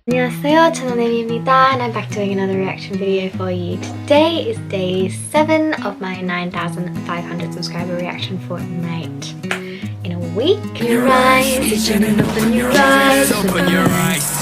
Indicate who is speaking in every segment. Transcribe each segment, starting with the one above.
Speaker 1: 안녕하세요, 저는 Amy입니다, and I'm back doing another reaction video for you. Today is day 7 of my 9,500 subscriber reaction fortnight. In a week, open your eyes, you're turning open your eyes, open your eyes.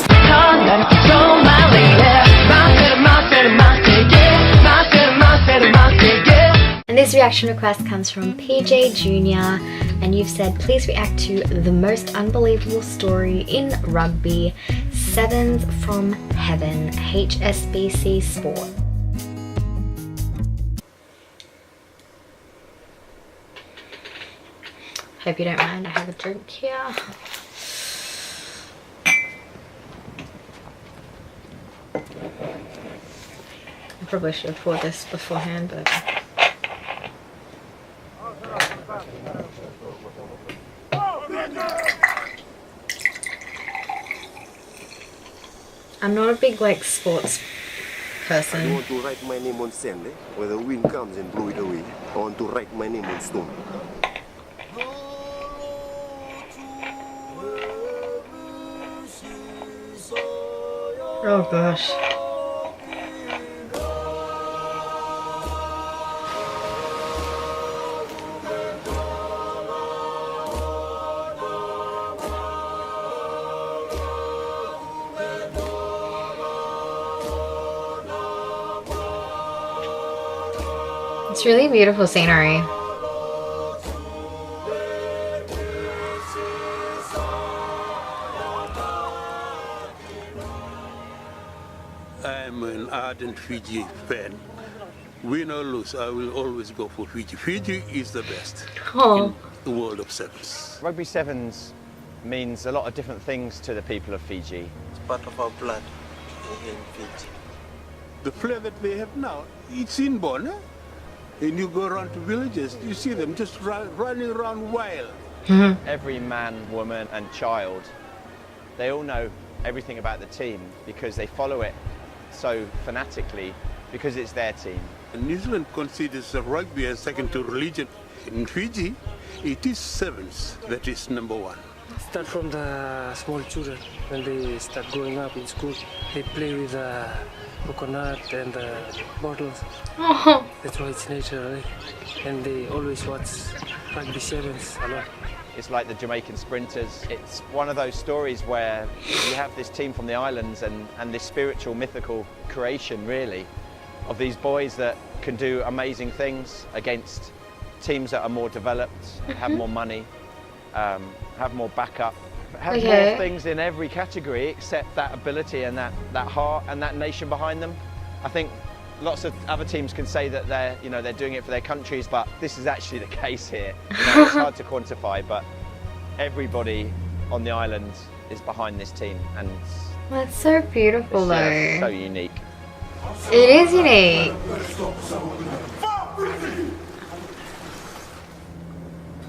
Speaker 1: And this reaction request comes from PJ Jr. and you've said please react to the most unbelievable story in rugby, Sevens from Heaven, HSBC Sport. Hope you don't mind, I have a drink here. I probably should have poured this beforehand, but I'm not a big sports person.
Speaker 2: I want to write my name on sand, where the wind comes and blow it away. I want to write my name on stone.
Speaker 1: Oh gosh. It's really beautiful scenery.
Speaker 3: I'm an ardent Fiji fan. Win or lose, I will always go for Fiji. Fiji is the best in the world of sevens.
Speaker 4: Rugby sevens means a lot of different things to the people of Fiji.
Speaker 5: It's part of our blood in Fiji.
Speaker 3: The flair that they have now, it's inborn. Eh? And you go around to villages, you see them just running around wild.
Speaker 4: Every man, woman and child, they all know everything about the team because they follow it so fanatically because it's their team.
Speaker 3: And New Zealand considers rugby as second to religion. In Fiji, it is sevens that is number one.
Speaker 6: Start from the small children. When they start growing up in school, they play with coconut and bottles. That's why it's natural, right? And they always watch rugby sevens a lot.
Speaker 4: It's like the Jamaican sprinters. It's one of those stories where you have this team from the islands and this spiritual, mythical creation, really, of these boys that can do amazing things against teams that are more developed, have more money, have more backup, have more things in every category except that ability and that heart and that nation behind them. I think lots of other teams can say that they're doing it for their countries, but this is actually the case here. It's hard to quantify, but everybody on the island is behind this team, and
Speaker 1: that's so beautiful though.
Speaker 4: So unique.
Speaker 1: It is unique.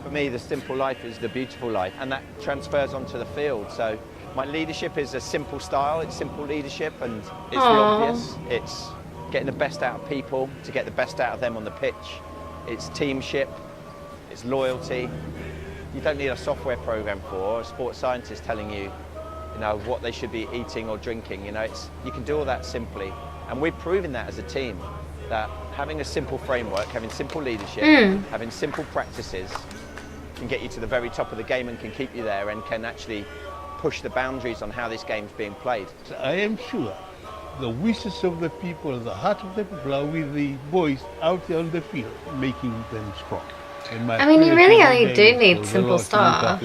Speaker 4: For me, the simple life is the beautiful life, and that transfers onto the field. So my leadership is a simple style, it's simple leadership, and it's the obvious. It's getting the best out of people to get the best out of them on the pitch. It's teamship, it's loyalty. You don't need a software program for, or a sports scientist telling you, what they should be eating or drinking. You can do all that simply. And we've proven that as a team, that having a simple framework, having simple leadership, having simple practices can get you to the very top of the game and can keep you there and can actually push the boundaries on how this game's being played.
Speaker 3: I am sure the wishes of the people, the heart of the people are with the boys out there on the field, making them strong.
Speaker 1: I mean, you really only do need simple stuff.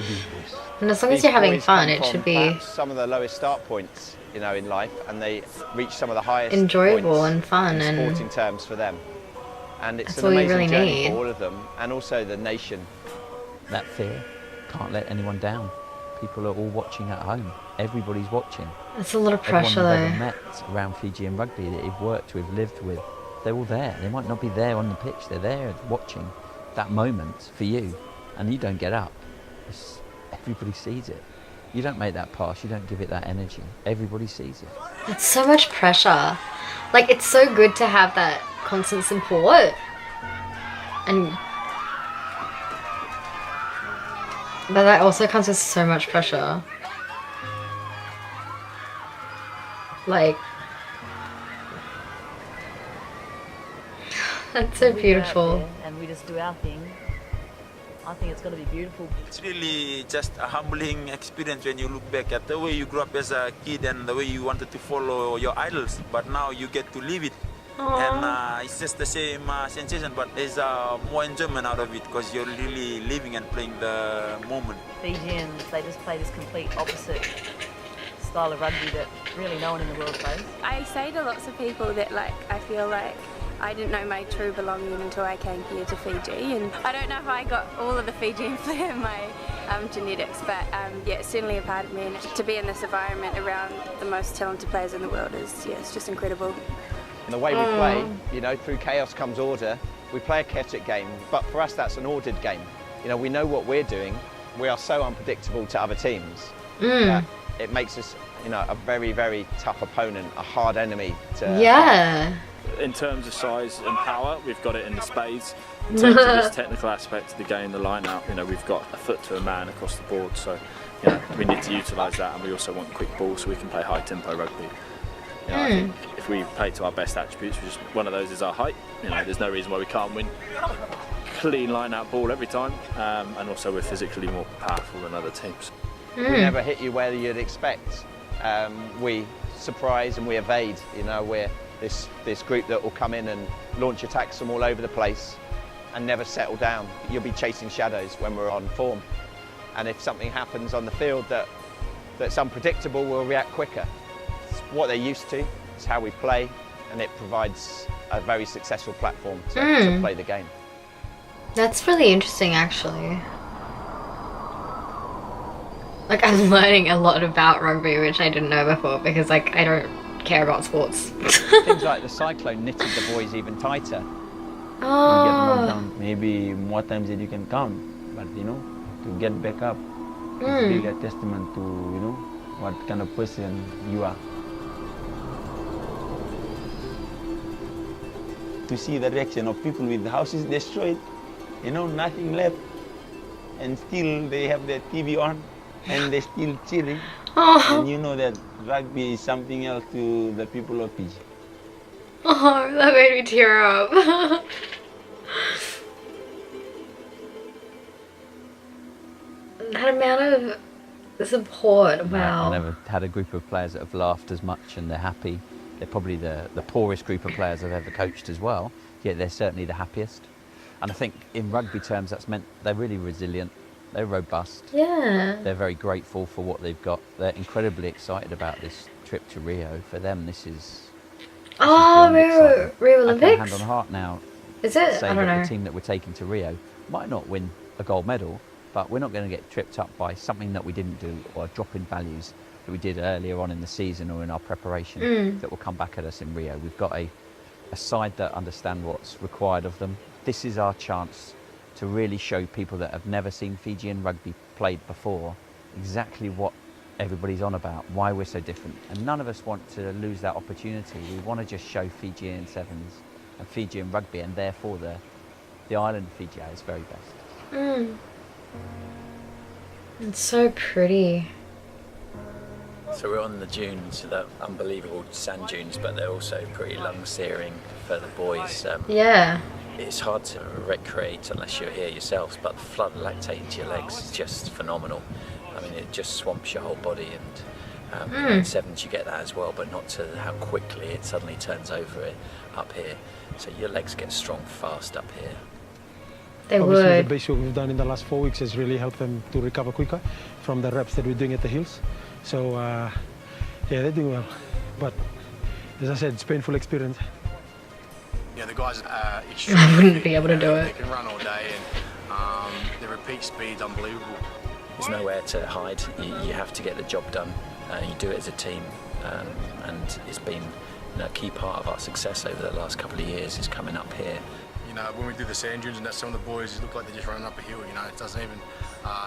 Speaker 1: And as long as you're having fun, it should be
Speaker 4: some of the lowest start points, in life, and they reach some of the highest
Speaker 1: enjoyable and fun
Speaker 4: in
Speaker 1: and
Speaker 4: sporting terms for them. And it's
Speaker 1: that's
Speaker 4: an
Speaker 1: all you
Speaker 4: amazing
Speaker 1: really
Speaker 4: journey
Speaker 1: need.
Speaker 4: for all of them, and also the nation.
Speaker 7: That fear can't let anyone down. People are all watching at home. Everybody's watching.
Speaker 1: It's a lot of pressure
Speaker 7: Everyone
Speaker 1: though.
Speaker 7: you've ever met around Fijian rugby that you've worked with, lived with, they're all there. They might not be there on the pitch. They're there watching that moment for you, and you don't get up. Everybody sees it. You don't make that pass. You don't give it that energy. Everybody sees it.
Speaker 1: It's so much pressure. It's so good to have that constant support, but that also comes with so much pressure. Like, that's so beautiful.
Speaker 8: And we just do our thing. I think it's going to be beautiful.
Speaker 5: It's really just a humbling experience when you look back at the way you grew up as a kid and the way you wanted to follow your idols, but now you get to live it.
Speaker 1: Aww.
Speaker 5: And it's just the same sensation, but there's more enjoyment out of it because you're really living and playing the moment.
Speaker 8: Fijians, they just play this complete opposite style of rugby that really no one in the world plays.
Speaker 9: I say to lots of people that I feel like I didn't know my true belonging until I came here to Fiji, and I don't know if I got all of the Fijian flair in my genetics, but yeah, it's certainly a part of me, and to be in this environment around the most talented players in the world is, yeah, it's just incredible.
Speaker 4: And the way we play, you know, through chaos comes order. We play a chaotic game, but for us that's an ordered game. You know, we know what we're doing. We are so unpredictable to other teams that it makes us, you know, a very, very tough opponent, a hard enemy to
Speaker 1: Yeah.
Speaker 10: In terms of size and power, we've got it in the spades. In terms of this technical aspect of the game, the line-out, you know, we've got a foot to a man across the board, so you know, we need to utilise that, and we also want quick ball so we can play high-tempo rugby. You know, I think if we play to our best attributes, which is one of those is our height, you know, there's no reason why we can't win clean line-out ball every time, and also we're physically more powerful than other teams.
Speaker 4: We never hit you where you'd expect. We surprise and we evade. You know, we're this group that will come in and launch attacks from all over the place and never settle down. You'll be chasing shadows when we're on form. And if something happens on the field that's unpredictable, we'll react quicker. It's what they're used to, it's how we play, and it provides a very successful platform to play the game.
Speaker 1: That's really interesting, actually. Like, I'm learning a lot about rugby, which I didn't know before, because like I don't care about sports.
Speaker 7: Things like the cyclone knitted the boys even tighter.
Speaker 1: Oh.
Speaker 11: You get knocked down, maybe more times than you can count, but you know, to get back up, it's really a testament to, you know, what kind of person you are. To see the reaction of people with houses destroyed, you know, nothing left, and still they have their TV on and they're still cheering. And you know that rugby is something else to the people of Fiji.
Speaker 1: Oh, that made me tear up. That amount of support, wow.
Speaker 7: I've never had a group of players that have laughed as much and they're happy. They're probably the poorest group of players I've ever coached as well, yet they're certainly the happiest. And I think in rugby terms that's meant they're really resilient, they're robust.
Speaker 1: Yeah.
Speaker 7: They're very grateful for what they've got. They're incredibly excited about this trip to Rio. For them, this is
Speaker 1: Rio Olympics?
Speaker 7: I can hand on heart now.
Speaker 1: Is it?
Speaker 7: Say
Speaker 1: I don't
Speaker 7: that
Speaker 1: know.
Speaker 7: the team that we're taking to Rio might not win a gold medal, but we're not going to get tripped up by something that we didn't do or a drop in values that we did earlier on in the season or in our preparation that will come back at us in Rio. We've got a side that understand what's required of them. This is our chance to really show people that have never seen Fijian rugby played before exactly what everybody's on about, why we're so different. And none of us want to lose that opportunity. We want to just show Fijian sevens and Fijian rugby, and therefore the island of Fiji at its very best.
Speaker 1: It's so pretty.
Speaker 12: So we're on the dunes, the unbelievable sand dunes, but they're also pretty lung-searing for the boys.
Speaker 1: Yeah.
Speaker 12: It's hard to recreate unless you're here yourselves, but the flood of lactate into your legs is just phenomenal. I mean, it just swamps your whole body, and in sevens you get that as well, but not to how quickly it suddenly turns over it up here. So your legs get strong fast up here.
Speaker 1: They
Speaker 6: Obviously,
Speaker 1: would.
Speaker 6: the base work we've done in the last 4 weeks has really helped them to recover quicker from the reps that we're doing at the hills. So, yeah, they're doing well. But, as I said, it's a painful experience.
Speaker 13: Yeah, the guys are
Speaker 1: I wouldn't be able to do it.
Speaker 13: They can run all day, and their repeat speed's unbelievable.
Speaker 12: There's nowhere to hide. You have to get the job done. You do it as a team, and it's been a key part of our success over the last couple of years is coming up here.
Speaker 13: You know, when we do the sand dunes and that, some of the boys look like they're just running up a hill. You know, it doesn't even,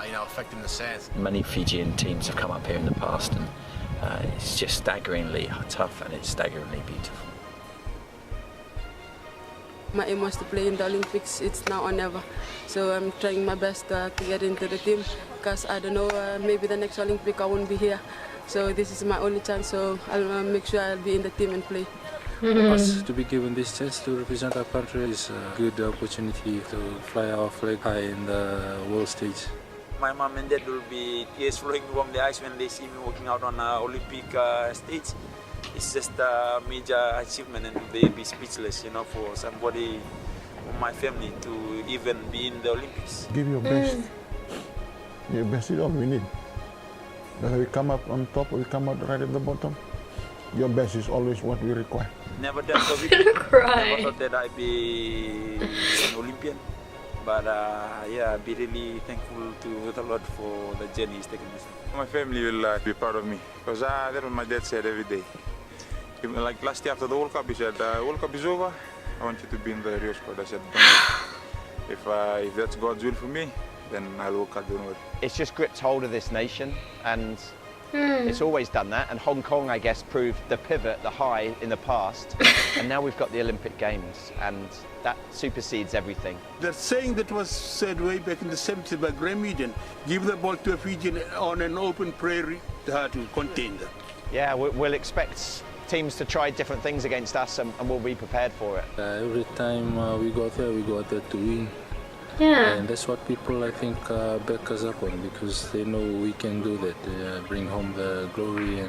Speaker 13: you know, affect them in the sands.
Speaker 12: Many Fijian teams have come up here in the past, and it's just staggeringly tough and it's staggeringly beautiful.
Speaker 14: My aim was to play in the Olympics. It's now or never. So I'm trying my best to get into the team because I don't know, maybe the next Olympic I won't be here. So this is my only chance, so I'll make sure I'll be in the team and play.
Speaker 6: Us to be given this chance to represent our country is a good opportunity to fly our flag high in the world stage.
Speaker 5: My mom and dad will be tears flowing from their eyes when they see me walking out on an Olympic stage. It's just a major achievement and they'll be speechless, you know, for somebody from my family to even be in the Olympics.
Speaker 15: Give your best. Your best is all we need. Whether we come up on top or we come out right at the bottom, your best is always what we require.
Speaker 5: Never dreamt of it. Never thought that I'd be an Olympian. But yeah, I'd be really thankful to the Lord for the journey He's taken us.
Speaker 16: My family will be proud of me because that's what my dad said every day. Even like last year after the World Cup, he said, World Cup is over, I want you to be in the Rio squad. I said, don't worry. If that's God's will for me, then I'll work hard, don't worry.
Speaker 4: It's just gripped hold of this nation, and it's always done that. And Hong Kong, I guess, proved the pivot, the high in the past. And now we've got the Olympic Games, and that supersedes everything.
Speaker 3: The saying that was said way back in the 70s by Graham Egan, give the ball to a Fijian on an open prairie to contain them.
Speaker 4: Yeah, we'll expect teams to try different things against us, and we'll be prepared for it.
Speaker 6: Every time we go out there to win.
Speaker 1: Yeah.
Speaker 6: And that's what people, I think, back us up on, because they know we can do that. Bring home the glory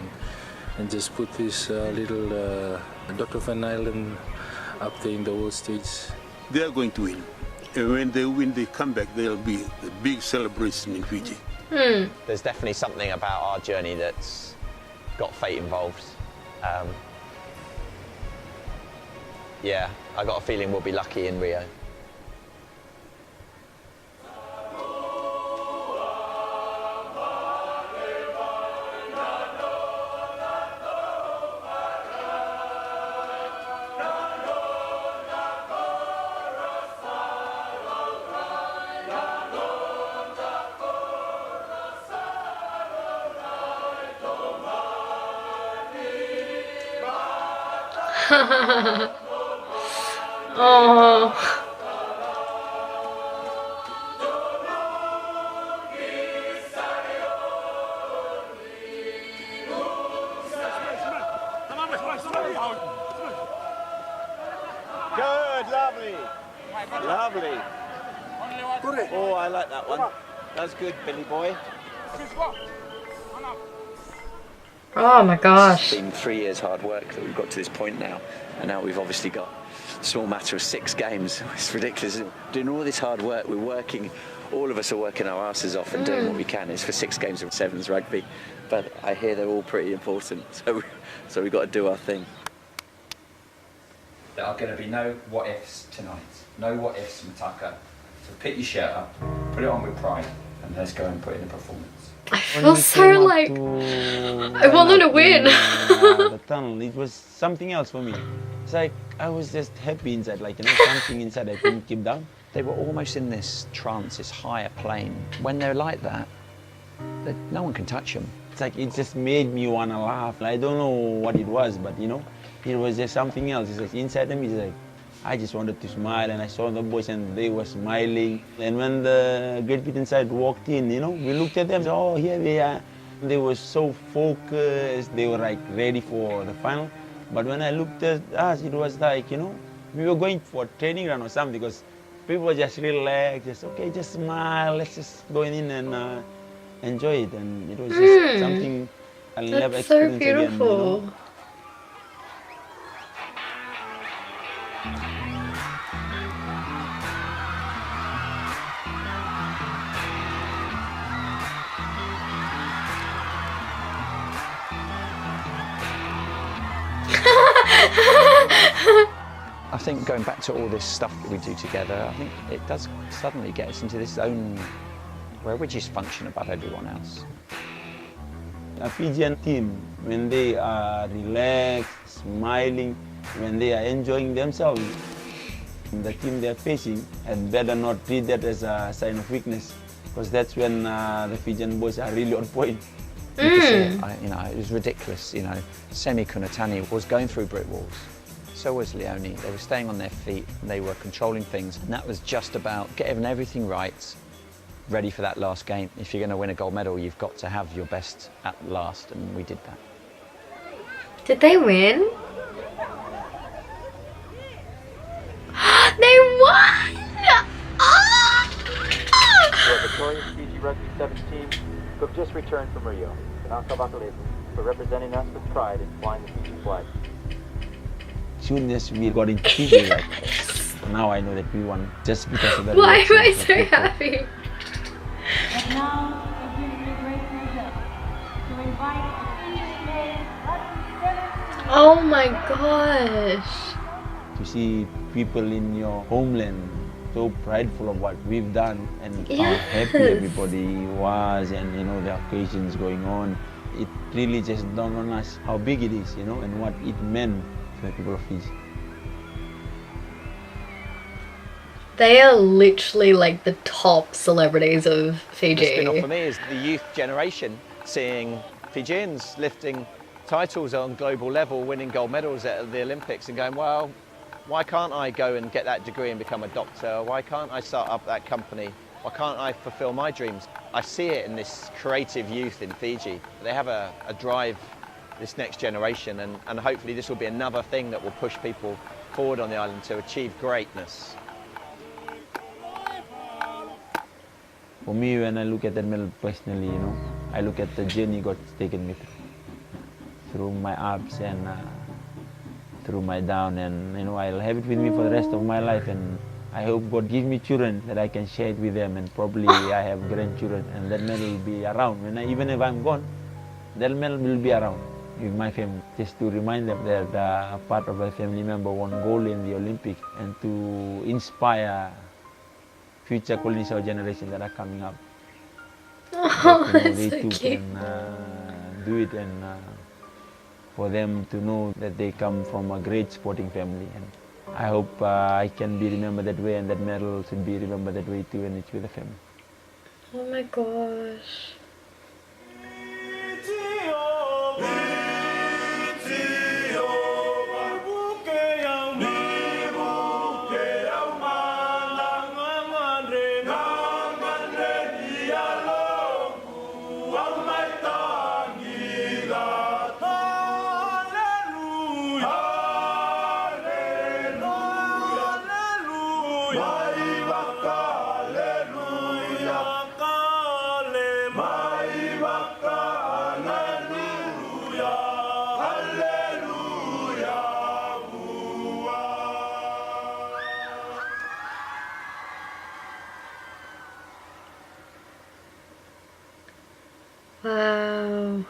Speaker 6: and just put this little dot of an island up there in the world stage.
Speaker 3: They are going to win. And when they win, they come back, there'll be a big celebration in Fiji.
Speaker 4: There's definitely something about our journey that's got fate involved. Yeah, I got a feeling we'll be lucky in Rio.
Speaker 1: Oh.
Speaker 11: Good, lovely. Lovely. Oh, I like that one. That's good, Billy boy.
Speaker 1: Oh my gosh.
Speaker 12: It's been 3 years hard work that we've got to this point now, and now we've obviously got a small matter of 6 games. It's ridiculous. Doing all this hard work, we're working, all of us are working our asses off and doing what we can. It's for 6 games of sevens rugby, but I hear they're all pretty important, so we've got to do our thing. There are going to be no what-ifs tonight. No what-ifs, Mataka. So pick your shirt up, put it on with pride, and let's go and put in a performance.
Speaker 1: I feel so like I want them to win.
Speaker 11: The tunnel, it was something else for me. It's like I was just happy inside, like, you know, something inside I couldn't keep down.
Speaker 7: They were almost in this trance, this higher plane. When they're like that, no one can touch them.
Speaker 11: It's like it just made me want to laugh. I don't know what it was, but you know, it was just something else. It's like inside of me, it's like I just wanted to smile, and I saw the boys and they were smiling. And when the Great Britain side walked in, you know, we looked at them and said, oh, here we are. They were so focused, they were like ready for the final. But when I looked at us, it was like, you know, we were going for a training run or something, because people were just relaxed, just, okay, just smile, let's just go in and enjoy it. And it was just something I'll never experience again. That's so beautiful. You know?
Speaker 7: I think going back to all this stuff that we do together, I think it does suddenly get us into this zone where we just function above everyone else.
Speaker 11: A Fijian team, when they are relaxed, smiling, when they are enjoying themselves, the team they are facing had better not treat that as a sign of weakness, because that's when the Fijian boys are really on point.
Speaker 7: You know, it was ridiculous. You know, Semi Kunatani was going through brick walls. So was Leonie. They were staying on their feet, and they were controlling things, and that was just about getting everything right, ready for that last game. If you're going to win a gold medal, you've got to have your best at last, and we did that.
Speaker 1: Did they win? They won!
Speaker 17: The victorious Fiji Rugby 7 team who have just returned from Rio. For representing us with pride in flying the Fiji flag.
Speaker 11: As soon as we got in Fiji, like, now I know that we won just because of that.
Speaker 1: Why am I so happy?
Speaker 18: And now, it gives me great pleasure to invite Fiji
Speaker 1: Oh my gosh.
Speaker 11: To see people in your homeland so prideful of what we've done and how happy everybody was, and you know, the occasions going on. It really just dawned on us how big it is, you know, and what it meant to the people of Fiji.
Speaker 1: They are literally like the top celebrities of Fiji.
Speaker 4: The spin-off for me is the youth generation, seeing Fijians lifting titles on global level, winning gold medals at the Olympics, and going, well, why can't I go and get that degree and become a doctor? Why can't I start up that company? Why can't I fulfill my dreams? I see it in this creative youth in Fiji. They have a drive, this next generation, and hopefully this will be another thing that will push people forward on the island to achieve greatness.
Speaker 11: For me, when I look at that medal personally, you know, I look at the journey God's taken me through my ups and through my down, and you know, I'll have it with me for the rest of my life, and I hope God gives me children that I can share it with them, and probably I have grandchildren, and that medal will be around. Even if I'm gone, that medal will be around with my family, just to remind them that part of a family member won gold in the Olympics, and to inspire future colonies or generations that are coming up.
Speaker 1: Oh,
Speaker 11: that,
Speaker 1: that's
Speaker 11: they
Speaker 1: so
Speaker 11: too
Speaker 1: cute.
Speaker 11: can do it, and for them to know that they come from a great sporting family. And I hope I can be remembered that way, and that medal should be remembered that way too, and it's with the family.
Speaker 1: Oh my gosh. Wow.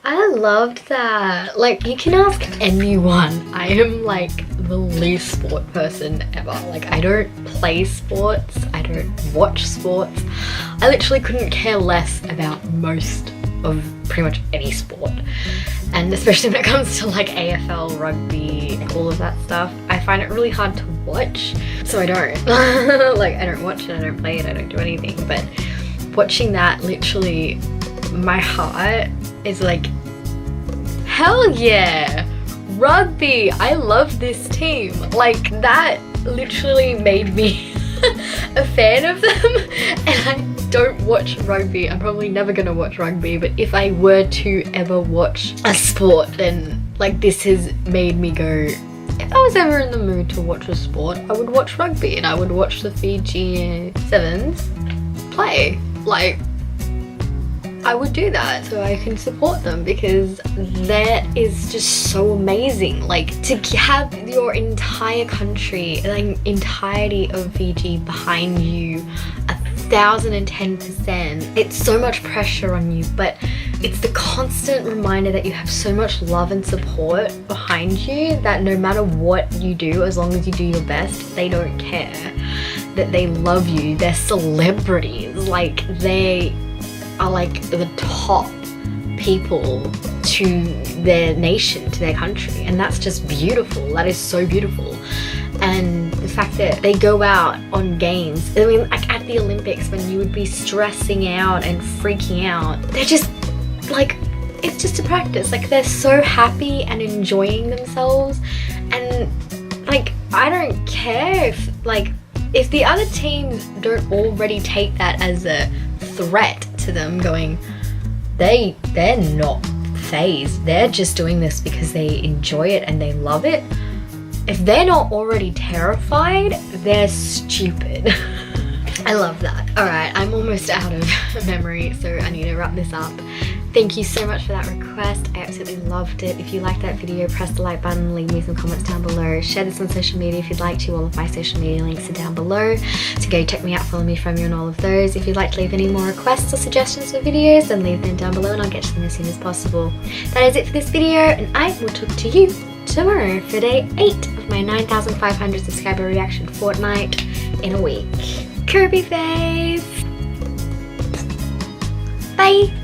Speaker 1: I loved that. Like, you can ask anyone. I am like the least sport person ever. Like, I don't play sports. I don't watch sports. I literally couldn't care less about most of pretty much any sport. And especially when it comes to like AFL, rugby, all of that stuff, I find it really hard to watch. So I don't. Like, I don't watch it, I don't play it, I don't do anything. But watching that, literally, my heart is like, hell yeah, rugby, I love this team. Like, that literally made me a fan of them. And I don't watch rugby. I'm probably never gonna watch rugby, but if I were to ever watch a sport, then like, this has made me go, if I was ever in the mood to watch a sport, I would watch rugby, and I would watch the Fiji Sevens play. Like, I would do that so I can support them, because that is just so amazing. Like, to have your entire country, like entirety of Fiji behind you 1010%. It's so much pressure on you, but it's the constant reminder that you have so much love and support behind you, that no matter what you do, as long as you do your best, they don't care. That they love you. They're celebrities. Like, they are like the top people to their nation, to their country, and that's just beautiful. That is so beautiful. And the fact that they go out on games, I mean, like at the Olympics, when you would be stressing out and freaking out, they're just like it's just a practice. Like, they're so happy and enjoying themselves, and like, I don't care if the other teams don't already take that as a threat to them, going, they're not phased, they're just doing this because they enjoy it and they love it. If they're not already terrified, they're stupid. I love that. Alright, I'm almost out of memory, so I need to wrap this up. Thank you so much for that request. I absolutely loved it. If you liked that video, press the like button, leave me some comments down below. Share this on social media if you'd like to. All of my social media links are down below. So go check me out, follow me from me on all of those. If you'd like to leave any more requests or suggestions for videos, then leave them down below and I'll get to them as soon as possible. That is it for this video, and I will talk to you tomorrow for day 8 of my 9,500 subscriber reaction fortnight in a week. Kirby face! Bye!